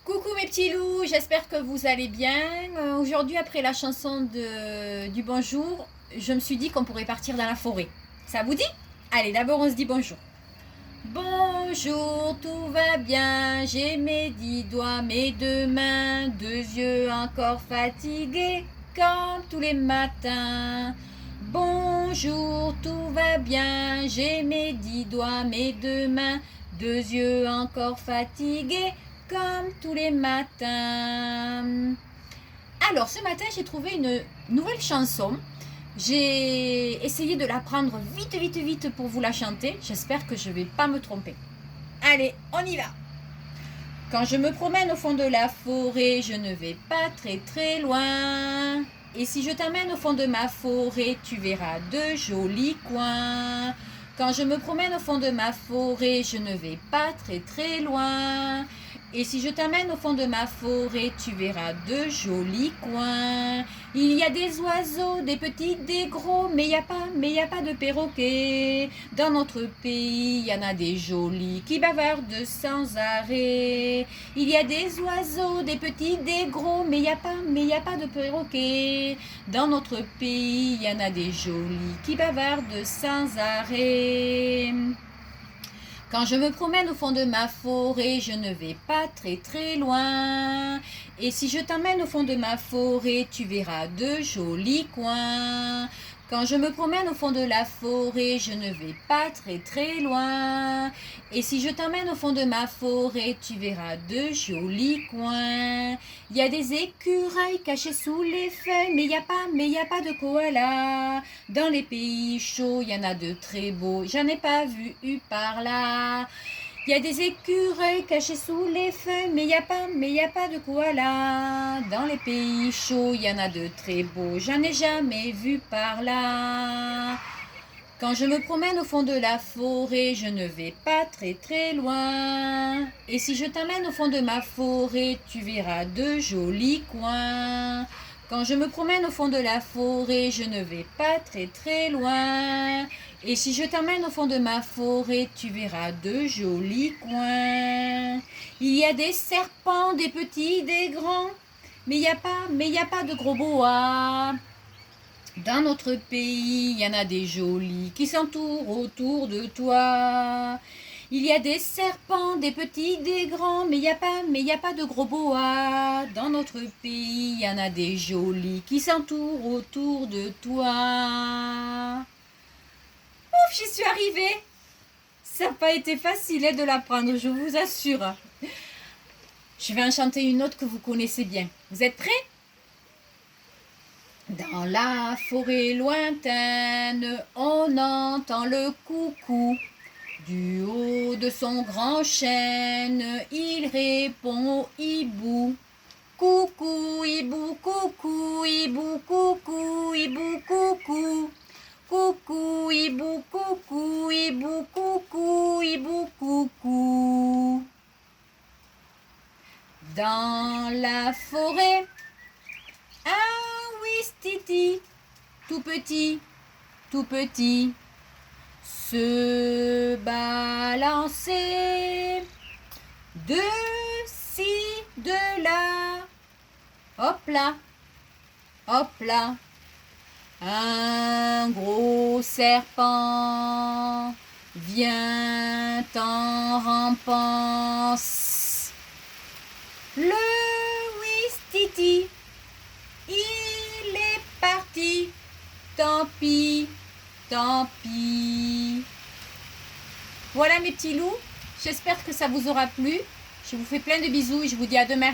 Coucou mes petits loups, j'espère que vous allez bien. Aujourd'hui, après la chanson du bonjour, je me suis dit qu'on pourrait partir dans la forêt. Ça vous dit? Allez, d'abord on se dit bonjour. Bonjour, tout va bien, j'ai mes 10 doigts, mes 2 mains, 2 yeux encore fatigués, comme tous les matins. Bonjour, tout va bien, j'ai mes 10 doigts, mes 2 mains, 2 yeux encore fatigués, comme tous les matins. Alors, ce matin, j'ai trouvé une nouvelle chanson. J'ai essayé de l'apprendre vite pour vous la chanter. J'espère que je ne vais pas me tromper. Allez, on y va. Quand je me promène au fond de la forêt, je ne vais pas très loin. Et si je t'amène au fond de ma forêt, tu verras de jolis coins. Quand je me promène au fond de ma forêt, je ne vais pas très loin. Et si je t'amène au fond de ma forêt, tu verras de jolis coins. Il y a des oiseaux, des petits, des gros, mais il n'y a pas de perroquets. Dans notre pays, il y en a des jolis qui bavardent sans arrêt. Il y a des oiseaux, des petits, des gros, mais il n'y a pas de perroquets. Dans notre pays, il y en a des jolis qui bavardent sans arrêt. Quand je me promène au fond de ma forêt, je ne vais pas très loin. Et si je t'emmène au fond de ma forêt, tu verras de jolis coins. Quand je me promène au fond de la forêt, je ne vais pas très loin. Et si je t'emmène au fond de ma forêt, tu verras de jolis coins. Il y a des écureuils cachés sous les feuilles, mais il n'y a pas de koala. Dans les pays chauds, il y en a de très beaux, j'en ai pas vu par là. Il y a des écureuils cachés sous les feuilles, mais il n'y a pas de koala. Dans les pays chauds, il y en a de très beaux, j'en ai jamais vu par là. Quand je me promène au fond de la forêt, je ne vais pas très loin. Et si je t'emmène au fond de ma forêt, tu verras de jolis coins. Quand je me promène au fond de la forêt, je ne vais pas très loin. Et si je t'emmène au fond de ma forêt, tu verras de jolis coins. Il y a des serpents, des petits, des grands, mais il n'y a pas de gros boas. Dans notre pays, il y en a des jolis qui s'entourent autour de toi. Il y a des serpents, des petits, des grands, mais il n'y a pas de gros boas. Dans notre pays, il y en a des jolis qui s'entourent autour de toi. Ouf, j'y suis arrivée. Ça n'a pas été facile de l'apprendre, je vous assure. Je vais en chanter une autre que vous connaissez bien. Vous êtes prêts ? Dans la forêt lointaine, on entend le coucou. Du haut de son grand chêne, il répond au hibou. Coucou, hibou, coucou, hibou, coucou, hibou, coucou. Coucou, hibou, coucou, hibou, coucou, hibou, coucou. Dans la forêt, Titi, tout petit, se balancer de ci, de là, hop là, un gros serpent vient en rampant, le Ouistiti, il est parti, tant pis. Voilà mes petits loups, j'espère que ça vous aura plu. Je vous fais plein de bisous et je vous dis à demain.